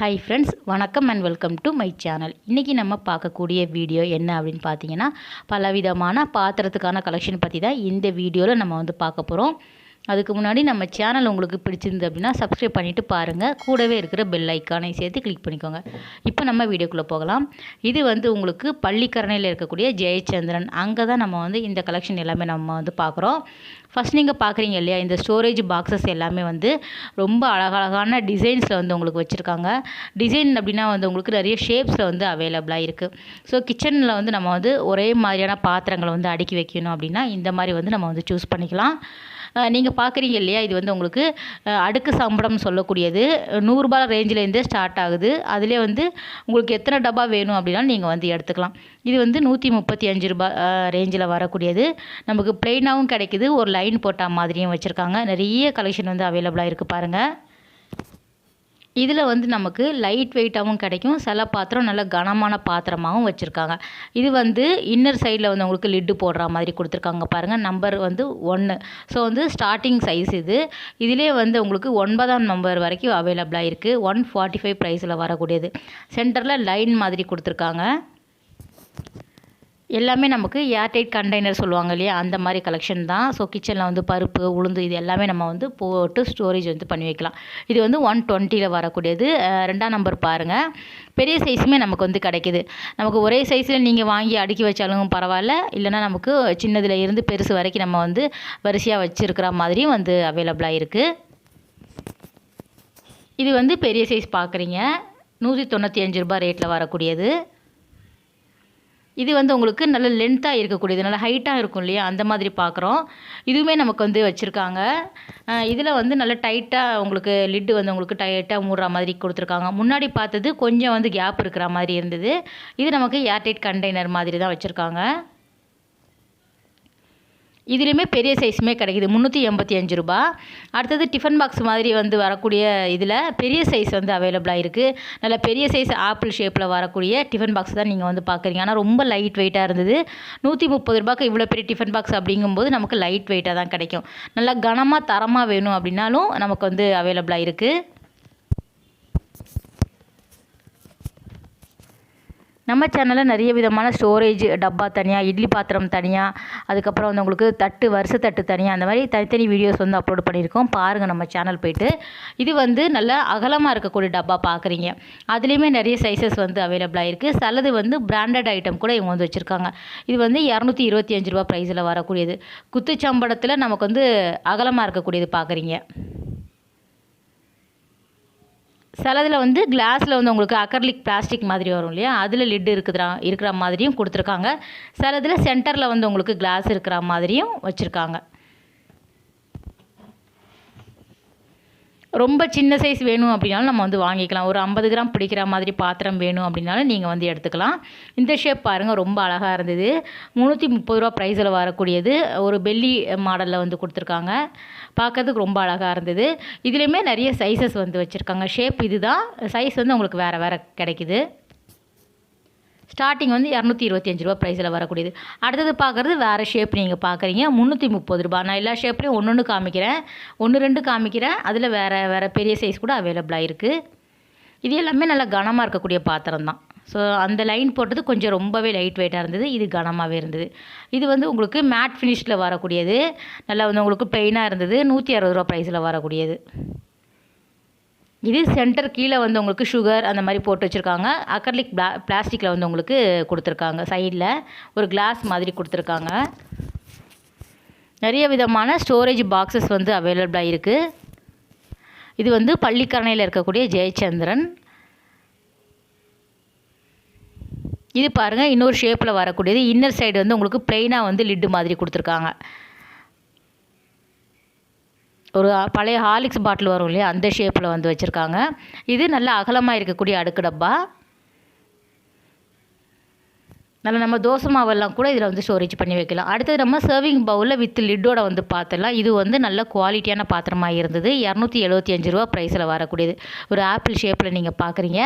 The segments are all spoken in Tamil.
ஹாய் ஃப்ரெண்ட்ஸ், வணக்கம் and welcome to my channel. இன்றைக்கி நம்ம பார்க்கக்கூடிய வீடியோ என்ன அப்படின்னு பார்த்தீங்கன்னா, பலவிதமான பாத்திரத்துக்கான கலெக்ஷன் பற்றி தான் இந்த வீடியோவில் நம்ம பார்க்க போகிறோம். அதுக்கு முன்னாடி நம்ம சேனல் உங்களுக்கு பிடிச்சிருந்து அப்படின்னா சப்ஸ்கிரைப் பண்ணிவிட்டு பாருங்கள். கூடவே இருக்கிற பெல் ஐக்கானை சேர்த்து கிளிக் பண்ணிக்கோங்க. இப்போ நம்ம வீடியோக்குள்ளே போகலாம். இது உங்களுக்கு பள்ளிக்கரணையில் இருக்கக்கூடிய ஜெயச்சந்திரன், அங்கே தான் நம்ம இந்த கலெக்ஷன் எல்லாமே நம்ம பார்க்குறோம். ஃபஸ்ட் நீங்கள் பார்க்குறீங்க இல்லையா, இந்த ஸ்டோரேஜ் பாக்ஸஸ் எல்லாமே ரொம்ப அழகழகான டிசைன்ஸில் உங்களுக்கு வச்சுருக்காங்க. டிசைன் அப்படின்னா உங்களுக்கு நிறைய ஷேப்ஸில் அவைலபிளாக இருக்குது. ஸோ கிச்சனில் நம்ம ஒரே மாதிரியான பாத்திரங்களை அடுக்கி வைக்கணும் அப்படின்னா இந்த மாதிரி நம்ம சூஸ் பண்ணிக்கலாம். நீங்கள் பார்க்குறீங்க இல்லையா, இது உங்களுக்கு அடுக்கு சம்பளம் சொல்லக்கூடியது. 100 ரூபாய் ரேஞ்சிலேருந்தே ஸ்டார்ட் ஆகுது. அதிலே உங்களுக்கு எத்தனை டப்பா வேணும் அப்படின்னா நீங்கள் எடுத்துக்கலாம். இது 135 ரூபாய் ரேஞ்சில் வரக்கூடியது. நமக்கு ப்ளெயினாகவும் கிடைக்குது, ஒரு லைன் போட்ட மாதிரியும் வச்சுருக்காங்க. நிறைய கலெக்ஷன் அவைலபிளாக இருக்குது பாருங்கள். இதில் நமக்கு லைட் வெயிட்டாகவும் கிடைக்கும். சில பாத்திரம் நல்ல கனமான பாத்திரமாகவும் வச்சுருக்காங்க. இது இன்னர் சைடில் உங்களுக்கு லிட்டு போடுற மாதிரி கொடுத்துருக்காங்க பாருங்கள். நம்பர் 1. ஸோ ஸ்டார்டிங் சைஸ் இது. இதிலே உங்களுக்கு 9ஆம் நம்பர் வரைக்கும் அவைலபிளாக இருக்குது. 145 ப்ரைஸில் வரக்கூடியது. சென்டரில் லைன் மாதிரி கொடுத்துருக்காங்க. எல்லாமே நமக்கு ஏர்டைட் கண்டெய்னர் சொல்லுவாங்க இல்லையா, அந்த மாதிரி கலெக்ஷன் தான். ஸோ கிச்சனில் பருப்பு, உளுந்து இது எல்லாமே நம்ம போட்டு ஸ்டோரேஜ் பண்ணி வைக்கலாம். இது 120ல் வரக்கூடியது. 2ஆம் நம்பர் பாருங்கள். பெரிய சைஸுமே நமக்கு கிடைக்குது. நமக்கு ஒரே சைஸில் நீங்கள் வாங்கி அடுக்கி வச்சாலும் பரவாயில்ல, இல்லைனா நமக்கு சின்னதில் இருந்து பெருசு வரைக்கும் நம்ம வரிசையாக வச்சுருக்கிற மாதிரியும் அவைலபிளாக இருக்குது. இது பெரிய சைஸ் பார்க்குறீங்க, 195 ரூபாய் ரேட்டில் வரக்கூடியது. இது உங்களுக்கு நல்ல லென்த்தாக இருக்கக்கூடியது, நல்ல ஹைட்டாக இருக்கும் இல்லையா, அந்த மாதிரி பார்க்குறோம். இதுவுமே நமக்கு வச்சுருக்காங்க. இதில் நல்ல டைட்டாக உங்களுக்கு லிட்டு உங்களுக்கு டைட்டாக மூடுற மாதிரி கொடுத்துருக்காங்க. முன்னாடி பார்த்தது கொஞ்சம் கேப் இருக்கிற மாதிரி இருந்தது. இது நமக்கு ஏர்டைட் கண்டெய்னர் மாதிரி தான் வச்சுருக்காங்க. இதுலேயுமே பெரிய சைஸுமே கிடைக்கிது, 385 ரூபாய். அடுத்தது டிஃபன் பாக்ஸ் மாதிரி வரக்கூடிய இதில் பெரிய சைஸ் அவைலபிளாக இருக்குது. நல்ல பெரிய சைஸ் ஆப்பிள் ஷேப்பில் வரக்கூடிய டிஃபன் பாக்ஸ் தான் நீங்கள் பார்க்குறீங்க. ஆனால் ரொம்ப லைட் வெயிட்டாக இருந்தது. 130 ரூபாய்க்கு இவ்வளோ பெரிய டிஃபன் பாக்ஸ் அப்படிங்கும்போது நமக்கு லைட் வெயிட்டாக தான் கிடைக்கும். நல்லா கனமாக தரமாக வேணும் அப்படின்னாலும் நமக்கு அவைலபிளாக இருக்குது. நம்ம சேனலில் நிறைய விதமான ஸ்டோரேஜ் டப்பா தனியாக, இட்லி பாத்திரம் தனியாக, அதுக்கப்புறம் உங்களுக்கு தட்டு, வரிசை தட்டு தனியாக, அந்த மாதிரி தனித்தனி வீடியோஸ் அப்லோட் பண்ணியிருக்கோம். பாருங்கள் நம்ம சேனல் போய்ட்டு. இது நல்ல அகலமாக இருக்கக்கூடிய டப்பா பார்க்குறீங்க. அதுலேயுமே நிறைய சைஸஸ் அவைலபிளாக இருக்குது. சிலது பிராண்டட் ஐட்டம் கூட இவங்க வச்சுருக்காங்க. இது 225 ரூபா ப்ரைஸில் வரக்கூடியது. குத்துச்சம்பளத்தில் நமக்கு அகலமாக இருக்கக்கூடியது பார்க்குறீங்க. சிலதில் கிளாஸில் உங்களுக்கு அக்ரிலிக் பிளாஸ்டிக் மாதிரி வரும் இல்லையா, அதில் லிட்டு இருக்கிற மாதிரியும் கொடுத்துருக்காங்க. சிலதில் சென்டரில் உங்களுக்கு கிளாஸ் இருக்கிற மாதிரியும் வச்சுருக்காங்க. ரொம்ப சின்ன சைஸ் வேணும் அப்படின்னாலும் நம்ம வாங்கிக்கலாம். ஒரு 50 கிராம் பிடிக்கிற மாதிரி பாத்திரம் வேணும் அப்படின்னாலும் நீங்கள் எடுத்துக்கலாம். இந்த ஷேப் பாருங்கள், ரொம்ப அழகாக இருந்தது. 330 ரூபா ப்ரைஸில் வரக்கூடியது. ஒரு பெல்லி மாடலில் கொடுத்துருக்காங்க. பார்க்கறதுக்கு ரொம்ப அழகாக இருந்தது. இதுலேயுமே நிறைய சைஸஸ் வச்சுருக்காங்க. ஷேப் இது தான், சைஸ் உங்களுக்கு வேறு வேறு கிடைக்குது. ஸ்டார்டிங் 225 ரூபா ப்ரைஸில் வரக்கூடியது. அடுத்தது பார்க்குறது வேறு ஷேப் நீங்கள் பார்க்குறீங்க, 330 ரூபா. நான் எல்லா ஷேப்லேயும் 1 காமிக்கிறேன், 1-2 காமிக்கிறேன். அதில் வேறு பெரிய சைஸ் கூட அவைலபிளாக இருக்குது. இது எல்லாமே நல்லா கனமாக இருக்கக்கூடிய பாத்திரம் தான். ஸோ அந்த லைன் போட்டது கொஞ்சம் ரொம்பவே லைட் வெயிட்டாக இருந்தது. இது கனமாகவே இருந்தது. இது உங்களுக்கு மேட் ஃபினிஷில் வரக்கூடியது. நல்லா உங்களுக்கு ப்ளெயினாக இருந்தது. 160 ரூபா ப்ரைஸில் வரக்கூடியது. இது சென்டர் கீழே உங்களுக்கு சுகர் அந்த மாதிரி போட்டு வச்சுருக்காங்க. அக்ரிலிக் பிளாஸ்டிக்கில் உங்களுக்கு கொடுத்துருக்காங்க. சைடில் ஒரு கிளாஸ் மாதிரி கொடுத்துருக்காங்க. நிறைய விதமான ஸ்டோரேஜ் பாக்ஸஸ் அவைலபிளாக இருக்குது. இது பள்ளிக்கரணையில் இருக்கக்கூடிய ஜெயச்சந்திரன். இது பாருங்கள், இன்னொரு ஷேப்பில் வரக்கூடியது. இன்னர் சைடு உங்களுக்கு ப்ளெயினாக லிட்டு மாதிரி கொடுத்துருக்காங்க. ஒரு பழைய ஹார்லிக்ஸ் பாட்டில் வரும் இல்லையா, அந்த ஷேப்பில் வச்சுருக்காங்க. இது நல்ல அகலமாக இருக்கக்கூடிய அடுக்கு டப்பா. நல்லா நம்ம தோசை மாவெல்லாம் கூட இதில் ஸ்டோரேஜ் பண்ணி வைக்கலாம். அடுத்தது நம்ம சர்விங் பவுலில் வித் லிட்டோட பார்த்துடலாம். இது நல்ல குவாலிட்டியான பாத்திரமாக இருந்தது. 275 ரூபா ப்ரைஸில் வரக்கூடியது. ஒரு ஆப்பிள் ஷேப்பில் நீங்கள் பார்க்குறீங்க.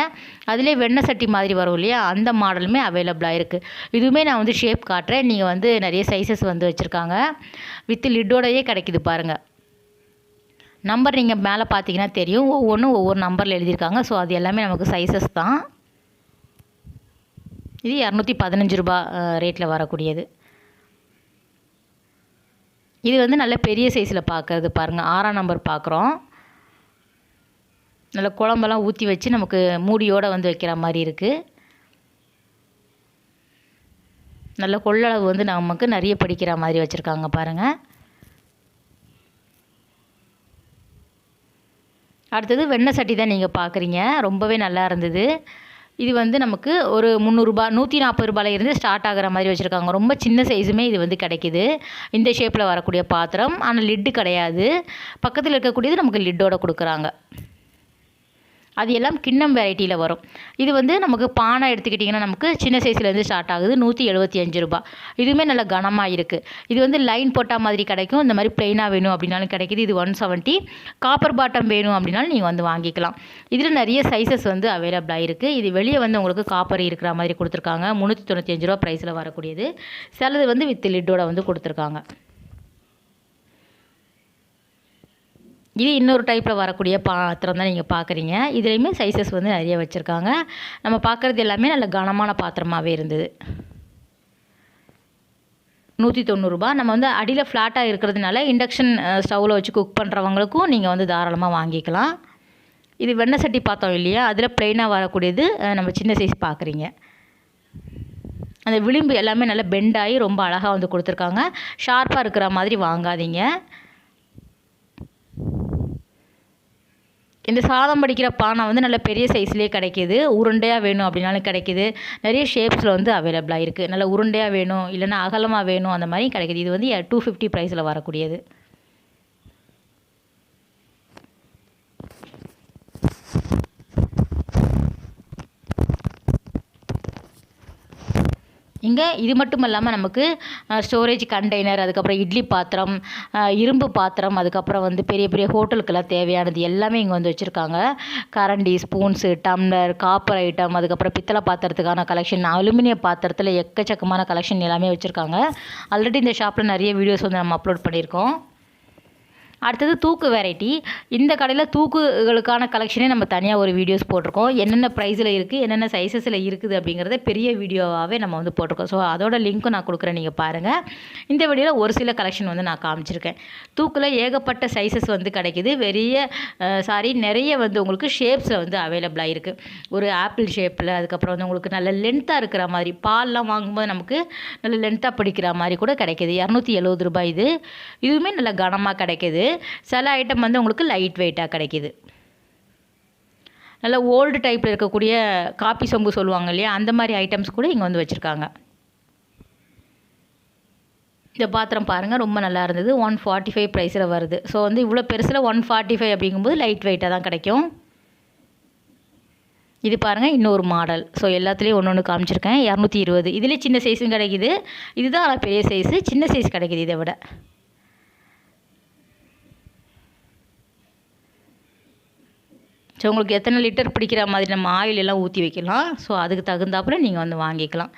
அதிலே வெண்ணெய் சட்டி மாதிரி வரும் இல்லையா, அந்த மாடலுமே அவைலபிளாக இருக்குது. இதுவுமே நான் ஷேப் காட்டுறேன். நீங்கள் நிறைய சைஸஸ் வச்சுருக்காங்க. வித் லிட்டோடையே கிடைக்குது பாருங்கள். நம்பர் நீங்கள் மேலே பார்த்தீங்கன்னா தெரியும், ஒவ்வொன்றும் ஒவ்வொரு நம்பரில் எழுதியிருக்காங்க. ஸோ அது எல்லாமே நமக்கு சைஸஸ் தான். இது 215 ரூபா ரேட்டில் வரக்கூடியது. இது வந்து நல்ல பெரிய சைஸில் பார்க்குறது பாருங்கள், 6ஆம் நம்பர் பார்க்குறோம். நல்ல குழம்பெல்லாம் ஊற்றி வச்சு நமக்கு மூடியோடு வந்து வைக்கிற மாதிரி இருக்குது. நல்ல கொள்ளளவு வந்து நமக்கு நிறைய படிக்கிற மாதிரி வச்சுருக்காங்க பாருங்கள். அடுத்தது வெண்ணெய் சட்டி தான் நீங்கள் பார்க்குறீங்க. ரொம்பவே நல்லா இருந்தது. இது வந்து நமக்கு ஒரு 300 ரூபா 140 ரூபாயில இருந்து ஸ்டார்ட் ஆகிற மாதிரி வச்சுருக்காங்க. ரொம்ப சின்ன சைஸுமே இது வந்து கிடைக்கிது. இந்த ஷேப்பில் வரக்கூடிய பாத்திரம், ஆனால் லிட்டு கிடையாது. பக்கத்தில் இருக்கக்கூடியது நமக்கு லிட்டோட கொடுக்குறாங்க. அது எல்லாம் கிண்ணம் வெரைட்டியில் வரும். இது வந்து நமக்கு பானை எடுத்துக்கிட்டிங்கன்னா நமக்கு சின்ன சைஸ்லேருந்து ஸ்டார்ட் ஆகுது, 175 ரூபா. இதுவுமே நல்ல கனமாக இருக்குது. இது வந்து லைன் போட்டால் மாதிரி கிடைக்கும். இந்த மாதிரி ப்ளெயினாக வேணும் அப்படின்னாலும் கிடைக்கிது. இது 170. காப்பர் பாட்டம் வேணும் அப்படின்னாலும் நீங்கள் வந்து வாங்கிக்கலாம். இதில் நிறைய சைஸஸ் வந்து அவைலபிளாக இருக்குது. இது வெளியே வந்து உங்களுக்கு காப்பர் இருக்கிற மாதிரி கொடுத்துருக்காங்க. 395 ரூபா ப்ரைஸில் வரக்கூடியது. சிலது வந்து வித் லிட்டோட வந்து கொடுத்துருக்காங்க. இது இன்னொரு டைப்பில் வரக்கூடிய பாத்திரம் தான் நீங்கள் பார்க்குறீங்க. இதுலேயுமே சைஸஸ் வந்து நிறைய வச்சுருக்காங்க. நம்ம பார்க்குறது எல்லாமே நல்ல கனமான பாத்திரமாகவே இருந்தது. 190 ரூபா. நம்ம வந்து அடியில் ஃப்ளாட்டாக இருக்கிறதுனால இண்டக்ஷன் ஸ்டவ்வில் வச்சு குக் பண்ணுறவங்களுக்கும் நீங்கள் வந்து தாராளமாக வாங்கிக்கலாம். இது வெண்ணெய் சட்டி பார்த்தோம் இல்லையா, அதில் ப்ளெயினாக வரக்கூடியது நம்ம சின்ன சைஸ் பார்க்குறீங்க. அந்த விளிம்பு எல்லாமே நல்லா பெண்டாகி ரொம்ப அழகாக வந்து கொடுத்துருக்காங்க. ஷார்ப்பாக இருக்கிற மாதிரி வாங்காதீங்க. இந்த சாதம் வடிக்கிற பானை வந்து நல்ல பெரிய சைஸ்லேயே கிடைக்கிது. உருண்டையாக வேணும் அப்படின்னாலும் கிடைக்கிது. நிறைய ஷேப்ஸில் வந்து அவைலபிளாக இருக்குது. நல்ல உருண்டையாக வேணும், இல்லைன்னா அகலமாக வேணும், அந்த மாதிரி கிடைக்கிது. இது வந்து 250 ப்ரைஸில் வரக்கூடியது. இங்கே இது மட்டும் இல்லாமல் நமக்கு ஸ்டோரேஜ் கண்டெய்னர், அதுக்கப்புறம் இட்லி பாத்திரம், இரும்பு பாத்திரம், அதுக்கப்புறம் வந்து பெரிய பெரிய ஹோட்டலுக்கெல்லாம் தேவையானது எல்லாமே இங்கே வந்து வச்சுருக்காங்க. கரண்டி, ஸ்பூன்ஸு, டம்ளர், காப்பர் ஐட்டம், அதுக்கப்புறம் பித்தளை பாத்திரத்துக்கான கலெக்ஷன், அலுமினிய பாத்திரத்தில் எக்கச்சக்கமான கலெக்ஷன் எல்லாமே வச்சுருக்காங்க. ஆல்ரெடி இந்த ஷாப்பில் நிறைய வீடியோஸ் வந்து நம்ம அப்லோட் பண்ணியிருக்கோம். அடுத்தது தூக்கு வெரைட்டி. இந்த கடையில் தூக்குகளுக்கான கலெக்ஷனே நம்ம தனியாக ஒரு வீடியோஸ் போட்டிருக்கோம். என்னென்ன ப்ரைஸில் இருக்குது, என்னென்ன சைஸஸில் இருக்குது அப்படிங்கிறத பெரிய வீடியோவாகவே நம்ம வந்து போட்டிருக்கோம். ஸோ அதோட லிங்க்கும் நான் கொடுக்குறேன், நீங்கள் பாருங்கள். இந்த வீடியோவில் ஒரு சில கலெக்ஷன் வந்து நான் காமிச்சிருக்கேன். தூக்கில் ஏகப்பட்ட சைஸஸ் வந்து கிடைக்கிது. நிறைய வந்து உங்களுக்கு ஷேப்ஸில் வந்து அவைலபிளாக இருக்குது. ஒரு ஆப்பிள் ஷேப்பில், அதுக்கப்புறம் வந்து உங்களுக்கு நல்ல லென்த்தாக இருக்கிற மாதிரி, பால்லாம் வாங்கும்போது நமக்கு நல்ல லென்த்தாக பிடிக்கிற மாதிரி கூட கிடைக்கிது. 270 ரூபாய் இது. இதுவுமே நல்ல கனமாக கிடைக்கிது. சில ஐட்டம் வந்து உங்களுக்கு லைட் வெயிட்டாக கிடைக்கிது. நல்ல ஓல்டு டைப்பில் இருக்கக்கூடிய காப்பி சொம்பு சொல்லுவாங்க இல்லையா, அந்த மாதிரி ஐட்டம்ஸ் கூட இங்கே வந்து வச்சுருக்காங்க. இந்த பாத்திரம் பாருங்கள், ரொம்ப நல்லா இருந்தது. 145 ப்ரைஸில் வருது. ஸோ வந்து இவ்வளோ பெருசில் 145 அப்படிங்கும்போது லைட் வெயிட்டாக தான் கிடைக்கும். இது பாருங்கள், இன்னொரு மாடல். ஸோ எல்லாத்துலேயும் ஒன்று ஒன்று காமிச்சிருக்கேன். 220. இதுலேயே சின்ன சைஸும் கிடைக்கிது. இதுதான் ஆனால் பெரிய சைஸு. சின்ன சைஸ் கிடைக்கிது இதை விட. ஸோ உங்களுக்கு எத்தனை லிட்டர் பிடிக்கிற மாதிரி நம்ம ஆயில் எல்லாம் ஊற்றி வைக்கலாம். ஸோ அதுக்கு தகுந்தாப்புல நீங்கள் வந்து வாங்கிக்கலாம்.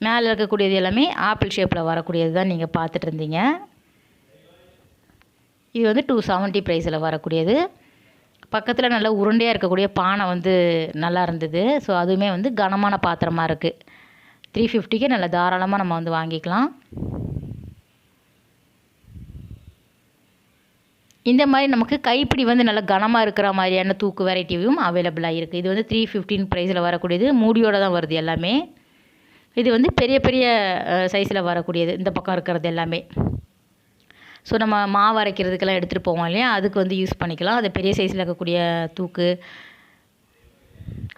மேலே இருக்கக்கூடியது எல்லாமே ஆப்பிள் ஷேப்பில் வரக்கூடியது தான் நீங்கள் பார்த்துட்டு இருந்தீங்க. இது வந்து 270 ப்ரைஸில் வரக்கூடியது. பக்கத்தில் நல்லா உருண்டையாக இருக்கக்கூடிய பானை வந்து நல்லா இருந்தது. ஸோ அதுவுமே வந்து கனமான பாத்திரமாக இருக்குது. 350க்கு நல்ல தாராளமாக நம்ம வந்து வாங்கிக்கலாம். இந்த மாதிரி நமக்கு கைப்பிடி வந்து நல்லா கனமாக இருக்கிற மாதிரியான தூக்கு வெரைட்டியும் அவைலபிளாக இருக்குது. இது வந்து 315 ப்ரைஸில் வரக்கூடியது. மூடியோடு தான் வருது எல்லாமே. இது வந்து பெரிய பெரிய சைஸில் வரக்கூடியது. இந்த பக்கம் இருக்கிறது எல்லாமே. ஸோ நம்ம மாவு அரைக்கிறதுக்கெல்லாம் எடுத்துகிட்டு போவோம் இல்லையா, அதுக்கு வந்து யூஸ் பண்ணிக்கலாம். அது பெரிய சைஸில் இருக்கக்கூடிய தூக்கு.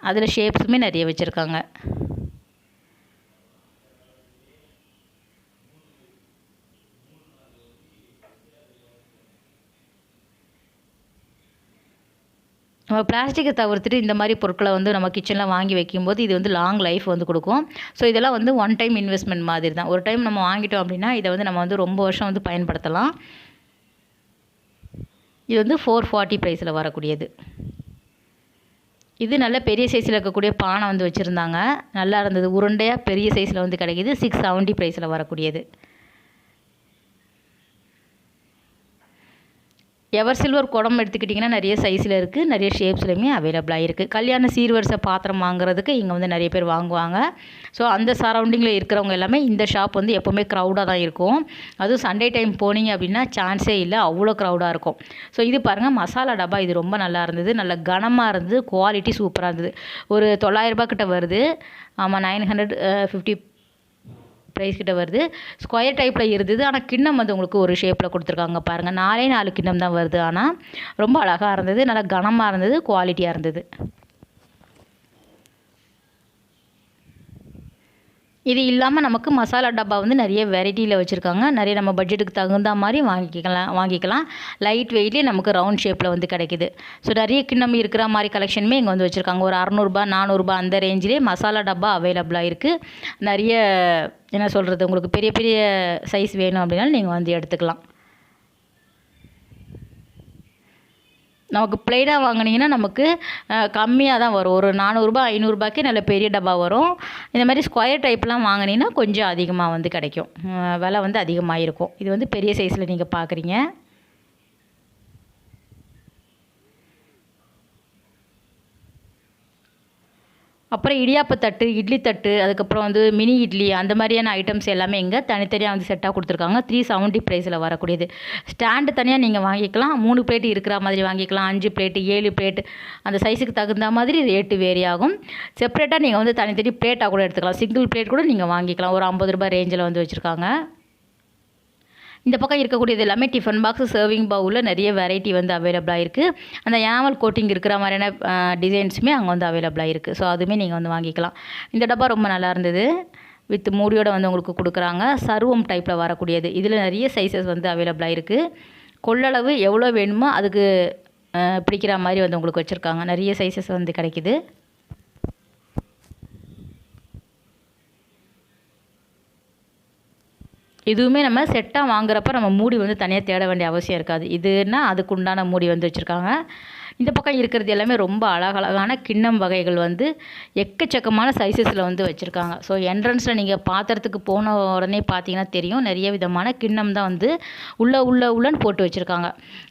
அதில் ஷேப்ஸுமே நிறைய வச்சுருக்காங்க. நம்ம பிளாஸ்டிக்கை தவிர்த்துட்டு இந்த மாதிரி பொருட்களை வந்து நம்ம கிச்சனில் வாங்கி வைக்கும்போது இது வந்து லாங் லைஃப் வந்து கொடுக்கும். ஸோ இதெல்லாம் வந்து ஒன் டைம் இன்வெஸ்ட்மெண்ட் மாதிரி தான். ஒரு டைம் நம்ம வாங்கிட்டோம் அப்படின்னா இதை வந்து நம்ம வந்து ரொம்ப வருஷம் வந்து பயன்படுத்தலாம். இது வந்து 440 ப்ரைஸில் வரக்கூடியது. இது நல்ல பெரிய சைஸில் இருக்கக்கூடிய பானை வந்து வச்சுருந்தாங்க. நல்லா இருந்தது. உருண்டையாக பெரிய சைஸில் வந்து கிடைக்கிது. 670 ப்ரைஸில் வரக்கூடியது. எவர் சில்வர் குடம் எடுத்துக்கிட்டிங்கன்னா நிறைய சைஸில் இருக்குது, நிறைய ஷேப்ஸ்லையுமே அவைலபிளாக இருக்குது. கல்யாண சீர்வரிசை பாத்திரம் வாங்குறதுக்கு இங்கே வந்து நிறைய பேர் வாங்குவாங்க. ஸோ அந்த சரௌண்டிங்கில் இருக்கிறவங்க எல்லாமே இந்த ஷாப் வந்து எப்போவுமே க்ரௌடாக தான் இருக்கும். அதுவும் சண்டே டைம் போனீங்க அப்படின்னா சான்ஸே இல்லை, அவ்வளோ க்ரௌடாக இருக்கும். ஸோ இது பாருங்கள் மசாலா டப்பா. இது ரொம்ப நல்லா இருந்தது, நல்ல கனமாக இருந்தது, குவாலிட்டி சூப்பராக இருந்தது. ஒரு 900 ரூபா கிட்ட வருது. ஆமாம், 950 ப்ரைஸ் கிட்ட வருது. ஸ்கொயர் டைப்பில் இருந்தது. ஆனால் கிண்ணம் வந்து உங்களுக்கு ஒரு ஷேப்பில் கொடுத்துருக்காங்க பாருங்கள். 4 கிண்ணம் தான் வருது. ஆனால் ரொம்ப அழகாக இருந்தது, நல்லா கனமாக இருந்தது, குவாலிட்டியாக இருந்தது. இது இல்லாமல் நமக்கு மசாலா டப்பா வந்து நிறைய வெரைட்டியில் வச்சுருக்காங்க. நிறைய நம்ம பட்ஜெட்டுக்கு தகுந்த மாதிரி வாங்கிக்கலாம். லைட் வெயிட்லேயே நமக்கு ரவுண்ட் ஷேப்பில் வந்து கிடைக்கிது. ஸோ நிறைய கிண்ணம் இருக்கிற மாதிரி கலெக்ஷனுமே இங்கே வந்து வச்சுருக்காங்க. ஒரு 600 400 அந்த ரேஞ்சிலே மசாலா டப்பா அவைலபிளாக இருக்குது. நிறைய என்ன சொல்கிறது, உங்களுக்கு பெரிய பெரிய சைஸ் வேணும் அப்படின்னாலும் நீங்கள் வந்து எடுத்துக்கலாம். நமக்கு பிளெயினாக வாங்கினீங்கன்னா நமக்கு கம்மியாக தான் வரும். ஒரு 400 500 நல்ல பெரிய டப்பா வரும். இந்த மாதிரி ஸ்கொயர் டைப்லாம் வாங்கினீங்கன்னா கொஞ்சம் அதிகமாக வந்து கிடைக்கும். விலை வந்து அதிகமாக இருக்கும். இது வந்து பெரிய சைஸில் நீங்கள் பார்க்குறீங்க. அப்புறம் இடியாப்பத்தட்டு, இட்லி தட்டு, அதுக்கப்புறம் வந்து மினி இட்லி அந்த மாதிரியான ஐட்டம்ஸ் எல்லாமே இங்கே தனித்தனியாக வந்து செட்டாக கொடுத்துருக்காங்க. 370 ப்ரைஸில் வரக்கூடியது. ஸ்டாண்டு தனியாக நீங்கள் வாங்கிக்கலாம். 3 பிளேட் இருக்கிற மாதிரி வாங்கிக்கலாம். 5 பிளேட்டு 7 பிளேட்டு அந்த சைஸுக்கு தகுந்த மாதிரி ரேட்டு வேரி ஆகும். செப்பரேட்டாக நீங்கள் வந்து தனித்தனி பிளேட்டாக கூட எடுத்துக்கலாம். சிங்கிள் பிளேட் கூட நீங்கள் வாங்கிக்கலாம். ஒரு 50 ரூபாய் ரேஞ்சில் வந்து வச்சுருக்காங்க. இந்த பக்கம் இருக்கக்கூடியது எல்லாமே டிஃபன் பாக்ஸு, சர்விங் பவுலில் நிறைய வெரைட்டி வந்து அவைலபிளாக இருக்குது. அந்த எனாமல் கோட்டிங் இருக்கிற மாதிரியான டிசைன்ஸுமே அங்கே வந்து அவைலபிளாக இருக்குது. ஸோ அதுவுமே நீங்கள் வந்து வாங்கிக்கலாம். இந்த டப்பா ரொம்ப நல்லா இருந்தது. வித் மூடியோடு வந்து உங்களுக்கு கொடுக்குறாங்க. சர்வம் டைப்பில் வரக்கூடியது. இதில் நிறைய சைஸஸ் வந்து அவைலபிளாக இருக்குது. கொள்ளளவு எவ்வளோ வேணுமோ அதுக்கு பிடிக்கிற மாதிரி வந்து உங்களுக்கு வச்சுருக்காங்க. நிறைய சைஸஸ் வந்து கிடைக்கிது. இதுவுமே நம்ம செட்டாக வாங்குறப்ப நம்ம மூடி வந்து தனியாக தேட வேண்டிய அவசியம் இருக்காது. இதுன்னா அதுக்கு உண்டான மூடி வந்து வச்சுருக்காங்க. இந்த பக்கம் இருக்கிறது எல்லாமே ரொம்ப அழகழகான கிண்ணம் வகைகள் வந்து எக்கச்சக்கமான சைஸஸில் வந்து வச்சுருக்காங்க. ஸோ என்ட்ரன்ஸில் நீங்கள் பாத்திரத்துக்கு போன உடனே பார்த்தீங்கன்னா தெரியும், நிறைய விதமான கிண்ணம் தான் வந்து உள்ளன்னு போட்டு வச்சுருக்காங்க.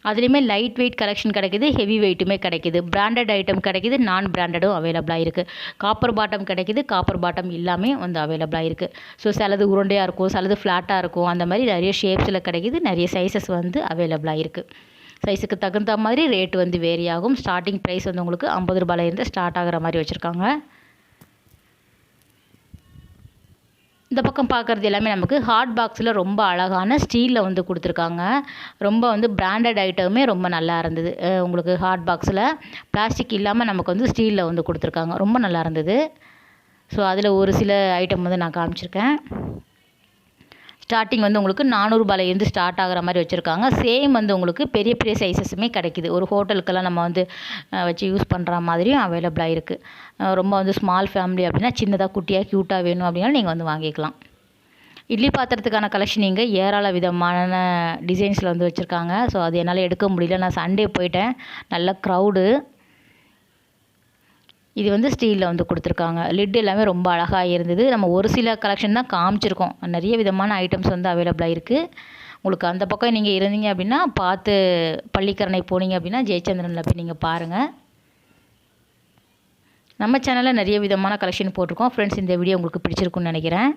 அதுலேயுமே லைட் வெயிட் கலெக்ஷன் கிடைக்கிது, ஹெவி வெயிட்டுமே கிடைக்கிது. பிராண்டட் ஐட்டம் கிடைக்கிது, நான் பிராண்டடும் அவைலபிளாக இருக்குது. காப்பர் பாட்டம் கிடைக்கிது, காப்பர் பாட்டம் எல்லாமே வந்து அவைலபிளாக இருக்குது. ஸோ சிலது உருண்டையாக இருக்கும், சிலது ஃப்ளாட்டாக இருக்கும். அந்த மாதிரி நிறைய ஷேப்ஸில் கிடைக்கிது. நிறைய சைஸஸ் வந்து அவைலபிளாக இருக்குது. சைஸுக்கு தகுந்த மாதிரி ரேட் வந்து வேரி ஆகும். ஸ்டார்டிங் ப்ரைஸ் வந்து உங்களுக்கு 50 ரூபாயிலேருந்து ஸ்டார்ட் ஆகிற மாதிரி வச்சுருக்காங்க. இந்த பக்கம் பார்க்குறது எல்லாமே நமக்கு ஹாட் பாக்ஸில் ரொம்ப அழகான ஸ்டீலில் வந்து கொடுத்துருக்காங்க. ரொம்ப வந்து பிராண்டட் ஐட்டமே ரொம்ப நல்லா இருந்தது. உங்களுக்கு ஹாட் பாக்ஸில் பிளாஸ்டிக் இல்லாமல் நமக்கு வந்து ஸ்டீலில் வந்து கொடுத்துருக்காங்க. ரொம்ப நல்லா இருந்தது. ஸோ அதில் ஒரு சில ஐட்டம் வந்து நான் காமிச்சிருக்கேன். ஸ்டார்டிங் வந்து உங்களுக்கு 400 ரூபாயிலேருந்து ஸ்டார்ட் ஆகிற மாதிரி வச்சுருக்காங்க. சேம் வந்து உங்களுக்கு பெரிய பெரிய சைஸஸுமே கிடைக்கிது. ஒரு ஹோட்டலுக்கெல்லாம் நம்ம வந்து வச்சு யூஸ் பண்ணுற மாதிரியும் அவைலபிளாக இருக்குது. ரொம்ப வந்து ஸ்மால் ஃபேமிலி அப்படின்னா சின்னதாக குட்டியாக க்யூட்டாக வேணும் அப்படின்னா நீங்கள் வந்து வாங்கிக்கலாம். இட்லி பாத்திரத்துக்கான கலெக்ஷன் இங்கே ஏராள விதமான டிசைன்ஸில் வந்து வச்சுருக்காங்க. ஸோ அது என்னால் எடுக்க முடியல. நான் சண்டே போயிட்டேன், நல்ல க்ரௌடு. இது வந்து ஸ்டீலில் வந்து கொடுத்துருக்காங்க. லிட் எல்லாமே ரொம்ப அழகாக இருந்தது. நம்ம ஒரு சில கலெக்ஷன் தான் காமிச்சிருக்கோம். நிறைய விதமான ஐட்டம்ஸ் வந்து அவைலபிளாக இருக்குது. உங்களுக்கு அந்த பக்கம் நீங்கள் இருந்தீங்க அப்படின்னா பார்த்து பள்ளிக்கரணை போனீங்க அப்படின்னா ஜெயச்சந்திரனில் போய் நீங்கள் பாருங்கள். நம்ம சேனலில் நிறைய விதமான கலெக்ஷன் போட்டிருக்கோம். ஃப்ரெண்ட்ஸ், இந்த வீடியோ உங்களுக்கு பிடிச்சிருக்குன்னு நினைக்கிறேன்.